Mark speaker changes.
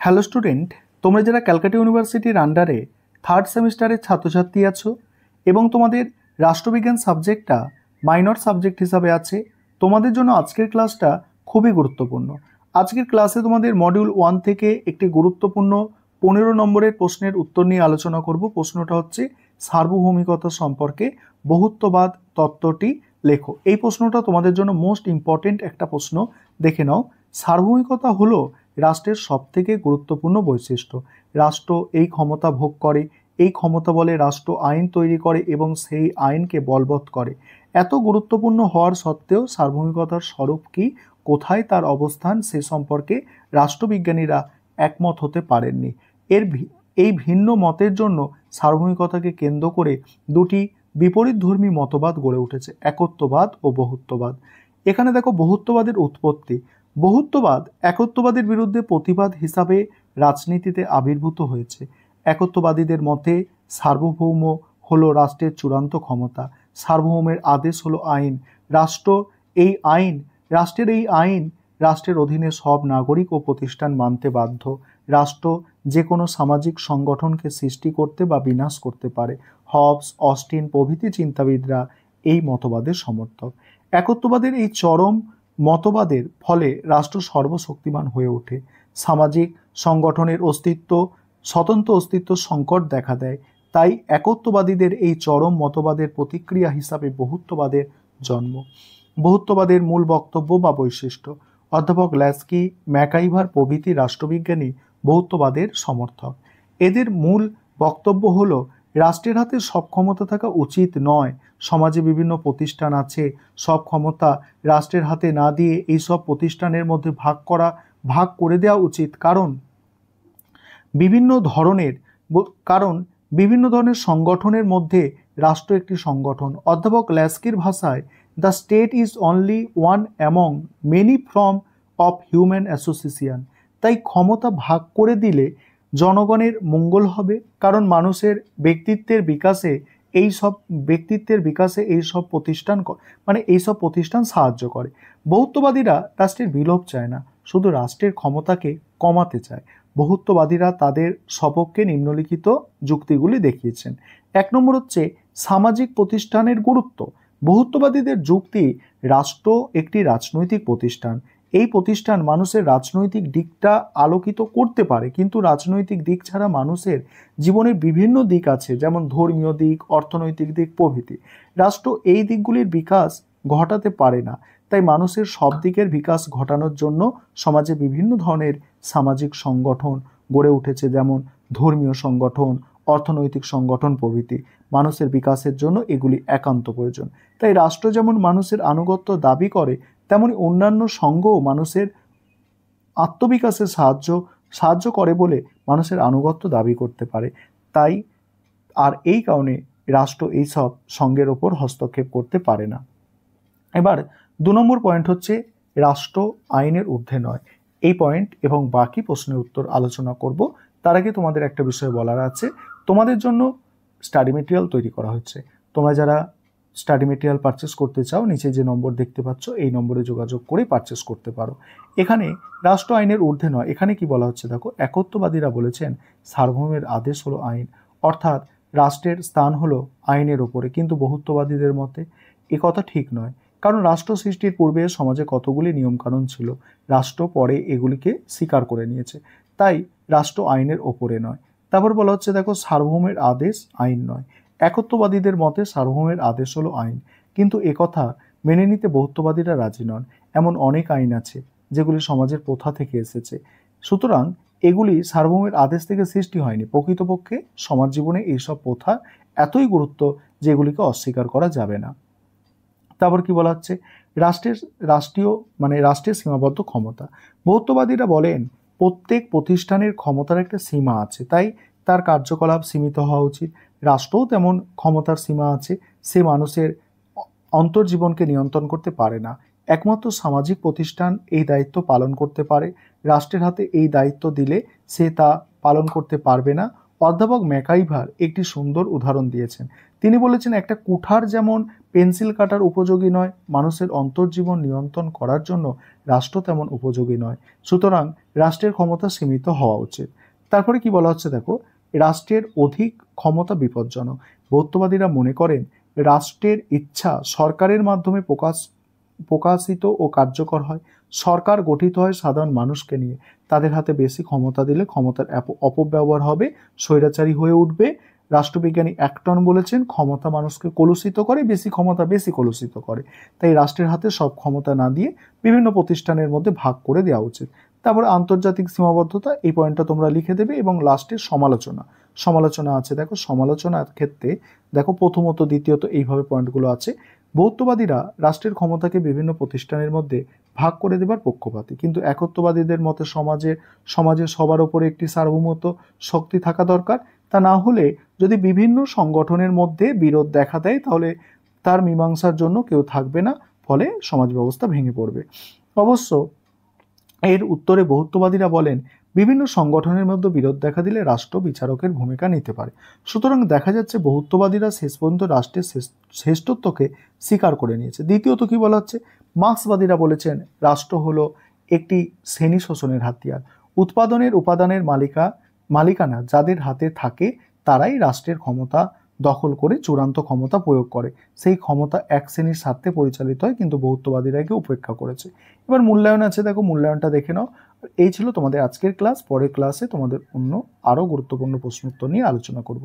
Speaker 1: Hello student, তোমরা যারা ক্যালকাটা ইউনিভার্সিটির আন্ডারে থার্ড সেমিস্টারের ছাত্রছাত্রী আছো এবং তোমাদের রাষ্ট্রবিজ্ঞান সাবজেক্টটা মাইনর সাবজেক্ট হিসাবে আছে, তোমাদের জন্য আজকের ক্লাসটা খুবই গুরুত্বপূর্ণ। আজকের ক্লাসে তোমাদের মডিউল 1 থেকে একটি গুরুত্বপূর্ণ 15 নম্বরের প্রশ্নের উত্তর নিয়ে আলোচনা করব। প্রশ্নটা হচ্ছে সার্বভৌমিকতা সম্পর্কে বহুত্ববাদ তত্ত্বটি লেখো। এই প্রশ্নটা তোমাদের জন্য মোস্ট ইম্পর্টেন্ট একটা প্রশ্ন। দেখে নাও, সার্বভৌমিকতা হলো রাষ্ট্রের সবথেকে গুরুত্বপূর্ণ বৈশিষ্ট্য। রাষ্ট্র এই ক্ষমতা ভোগ করে, এই ক্ষমতা বলে রাষ্ট্র আইন তৈরি করে এবং সেই আইনকে বলবৎ করে। এত গুরুত্বপূর্ণ হওয়ার সত্ত্বেও সার্বভৌমিকতার স্বরূপ কি, কোথায় তার অবস্থান, সে সম্পর্কে রাষ্ট্রবিজ্ঞানীরা একমত হতে পারেননি। এই ভিন্ন মতের জন্য সার্বভৌমিকতাকে কেন্দ্র করে দুটি বিপরীতধর্মী মতবাদ গড়ে উঠেছে, একত্ববাদ ও বহুত্ববাদ। এখানে দেখো বহুত্ববাদের উৎপত্তি। বহুত্ববাদ একত্ববাদের বিরুদ্ধে প্রতিবাদ হিসাবে রাজনীতিতে আবির্ভূত হয়েছে। একত্ববাদীদের মতে সার্বভৌম হলো রাষ্ট্রের চূড়ান্ত ক্ষমতা, সার্বভৌমের আদেশ হলো আইন, রাষ্ট্রের এই আইন রাষ্ট্রের অধীনে সব নাগরিক ও প্রতিষ্ঠান মানতে বাধ্য। রাষ্ট্র যে কোনো সামাজিক সংগঠনকে সৃষ্টি করতে বা বিনাশ করতে পারে। হবস, অস্টিন প্রভৃতি চিন্তাবিদরা এই মতবাদের সমর্থক। একত্ববাদের এই চরম মতবাদের ফলে রাষ্ট্র সর্বশক্তিমান হয়ে ওঠে। সামাজিক সংগঠনের স্বতন্ত্র অস্তিত্ব সংকট দেখা দেয়। তাই একত্ববাদীদের এই চরম মতবাদের প্রতিক্রিয়া হিসাবে বহুত্ববাদের জন্ম। বহুত্ববাদের মূল বক্তব্য বা বৈশিষ্ট্য। অধ্যাপক ল্যাস্কি, ম্যাকাইভার প্রভৃতি রাষ্ট্রবিজ্ঞানী বহুত্ববাদের সমর্থক। এদের মূল বক্তব্য হলো, রাষ্ট্রের হাতে সব ক্ষমতা থাকা উচিত নয়। সমাজে বিভিন্ন প্রতিষ্ঠান আছে, সব ক্ষমতা রাষ্ট্রের হাতে না দিয়ে এই সব প্রতিষ্ঠানের মধ্যে ভাগ করে দেওয়া উচিত। কারণ বিভিন্ন ধরনের সংগঠনের মধ্যে রাষ্ট্র একটি সংগঠন। অধ্যাপক ল্যাস্কির ভাষায়, the state is only one among many form of human association. তাই ক্ষমতা ভাগ করে দিলে জনগণের মঙ্গল হবে, কারণ মানুষের ব্যক্তিত্বের বিকাশে এই সব প্রতিষ্ঠান সাহায্য করে। বহুত্ববাদীরা রাষ্ট্রের বিলোপ চায় না, শুধু রাষ্ট্রের ক্ষমতাকে কমাতে চায়। বহুত্ববাদীরা তাদের সপক্ষে নিম্নলিখিত যুক্তিগুলি দেখিয়েছেন। 1 নম্বর হচ্ছে সামাজিক প্রতিষ্ঠানের গুরুত্ব। বহুত্ববাদীদের যুক্তি, রাষ্ট্র একটি রাজনৈতিক প্রতিষ্ঠান। এই প্রতিষ্ঠান মানুষের রাজনৈতিক দিকটা আলোকিত করতে পারে, কিন্তু রাজনৈতিক দিক ছাড়া মানুষের জীবনের বিভিন্ন দিক আছে, যেমন ধর্মীয় দিক, অর্থনৈতিক দিক প্রভৃতি। রাষ্ট্র এই দিকগুলির বিকাশ ঘটাতে পারে না। তাই মানুষের সব দিকের বিকাশ ঘটানোর জন্য সমাজে বিভিন্ন ধরনের সামাজিক সংগঠন গড়ে উঠেছে, যেমন ধর্মীয় সংগঠন, অর্থনৈতিক সংগঠন প্রভৃতি। মানুষের বিকাশের জন্য এগুলি একান্ত প্রয়োজন। তাই রাষ্ট্র যেমন মানুষের আনুগত্য দাবি করে, তেমনি অন্যান্য সংঘও মানুষের আত্মবিকাশে সাহায্য করে বলে মানুষের আনুগত্য দাবি করতে পারে। এই কারণে রাষ্ট্র এইসব সংঘের ওপর হস্তক্ষেপ করতে পারে না। এবার 2 নম্বর পয়েন্ট হচ্ছে, রাষ্ট্র আইনের ঊর্ধ্বে নয়। এই পয়েন্ট এবং বাকি প্রশ্নের উত্তর আলোচনা করব। তার আগে তোমাদের একটা বিষয় বলার আছে। তোমাদের জন্য স্টাডি মেটেরিয়াল তৈরি করা হচ্ছে। তোমরা যারা স্টাডি মেটেরিয়াল পারচেস করতে চাও, নিচে যে নম্বর দেখতে পাচ্ছ এই নম্বরে যোগাযোগ করে পারচেস করতে পারো। এখানে রাষ্ট্র আইনের ঊর্ধ্বে নয়, এখানে কি বলা হচ্ছে দেখো, একত্ববাদীরা বলেছেন সার্বভৌমের আদেশ হলো আইন, অর্থাৎ রাষ্ট্রের স্থান হলো আইনের ওপরে। কিন্তু বহুত্ববাদীদের মতে এ কথা ঠিক নয়, কারণ রাষ্ট্র সৃষ্টির পূর্বে সমাজে কতগুলি নিয়মকানুন ছিল, রাষ্ট্র পরে এগুলিকে স্বীকার করে নিয়েছে। তাই রাষ্ট্র আইনের ওপরে নয়। তারপর বলা হচ্ছে দেখো, সার্বভৌমের আদেশ আইন নয়। একত্ববাদীদের মতে সার্বভৌমের আদেশ হলো আইন, কিন্তু একথা মেনে নিতে বহুত্ববাদীরা রাজি নন। এমন অনেক আইন আছে যেগুলি সমাজের প্রথা থেকে এসেছে, সুতরাং এগুলি সার্বভৌমের আদেশ থেকে সৃষ্টি হয়নি। প্রকৃতপক্ষে সমাজ জীবনে এইসব প্রথা এতই গুরুত্ব যে এগুলিকে অস্বীকার করা যাবে না। তারপর কি বলা হচ্ছে, রাষ্ট্রের সীমাবদ্ধ ক্ষমতা। বহুত্ববাদীরা বলেন প্রত্যেক প্রতিষ্ঠানের ক্ষমতার একটা সীমা আছে, তাই তার কার্যকলাপ সীমিত হওয়া উচিত। রাষ্ট্রও তেমন ক্ষমতার সীমা আছে, সে মানুষের অন্তর্জীবনকে নিয়ন্ত্রণ করতে পারে না। একমাত্র সামাজিক প্রতিষ্ঠান এই দায়িত্ব পালন করতে পারে। রাষ্ট্রের হাতে এই দায়িত্ব দিলে সে তা পালন করতে পারবে না অধ্যাপক ম্যাকাইভার একটি সুন্দর উদাহরণ দিয়েছেন। তিনি বলেছেন, একটা কুঠার যেমন পেন্সিল কাটার উপযোগী নয়, মানুষের অন্তর্জীবন নিয়ন্ত্রণ করার জন্য রাষ্ট্র তেমন উপযোগী নয়। সুতরাং রাষ্ট্রের ক্ষমতা সীমিত হওয়া উচিত। তারপরে কি বলা হচ্ছে দেখো, রাষ্ট্রের অধিক ক্ষমতা বিপজ্জনক। বৌদ্ধবাদীরা মনে করেন রাষ্ট্রের ইচ্ছা সরকারের মাধ্যমে প্রকাশিত ও কার্যকর হয়। সরকার গঠিত হয় সাধারণ মানুষকে নিয়ে। তাদের হাতে বেশি ক্ষমতা দিলে ক্ষমতার অপব্যবহার হবে, স্বৈরাচারী হয়ে উঠবে। রাষ্ট্রবিজ্ঞানী অ্যাক্টন বলেছেন, ক্ষমতা মানুষকে কলুষিত করে, বেশি ক্ষমতা বেশি কলুষিত করে। তাই রাষ্ট্রের হাতে সব ক্ষমতা না দিয়ে বিভিন্ন প্রতিষ্ঠানের মধ্যে ভাগ করে দেওয়া উচিত। তারপরে আন্তর্জাতিক সীমাবদ্ধতা, এই পয়েন্টটা তোমরা লিখে দেবে। এবং লাস্টের সমালোচনা আছে। দেখো সমালোচনার ক্ষেত্রে দেখো প্রথমত দ্বিতীয়ত এইভাবে পয়েন্টগুলো আছে। বৌদ্ধবাদীরা রাষ্ট্রের ক্ষমতাকে বিভিন্ন প্রতিষ্ঠানের মধ্যে ভাগ করে দেবার পক্ষপাতী, কিন্তু একত্ববাদীদের মতে সমাজে সবার উপরে একটি সার্বভৌমত্ব শক্তি থাকা দরকার। তা না হলে যদি বিভিন্ন সংগঠনের মধ্যে বিরোধ দেখা দেয়, তাহলে তার মীমাংসার জন্য কেউ থাকবে না, ফলে সমাজ ব্যবস্থা ভেঙে পড়বে। অবশ্য এর উত্তরে বৌদ্ধবাদীরা বলেন, বিভিন্ন সংগঠনের মধ্যে বিরোধ দেখা দিলে রাষ্ট্র বিচারকের ভূমিকা নিতে পারে। সুতরাং দেখা যাচ্ছে বৌদ্ধবাদীরা শেষ পর্যন্ত রাষ্ট্রের শ্রেষ্ঠত্বকে স্বীকার করে নিয়েছে। দ্বিতীয়ত কি বলা হচ্ছে, মার্ক্সবাদীরা বলেছেন রাষ্ট্র হলো একটি শ্রেণী শোষণের হাতিয়ার। উৎপাদনের উপাদানের মালিকানা যাদের হাতে থাকে তারাই রাষ্ট্রের ক্ষমতা দখল করে চূড়ান্ত ক্ষমতা প্রয়োগ করে। সেই ক্ষমতা এক শ্রেণীর স্বার্থে পরিচালিত হয়, কিন্তু বৌদ্ধবাদীরা একে উপেক্ষা করেছে। এবার মূল্যায়ন আছে, দেখো মূল্যায়নটা দেখে নাও। এই ছিল তোমাদের আজকের ক্লাস। পরের ক্লাসে তোমাদের অন্য আরো গুরুত্বপূর্ণ প্রশ্ন উত্তর নিয়ে আলোচনা করব।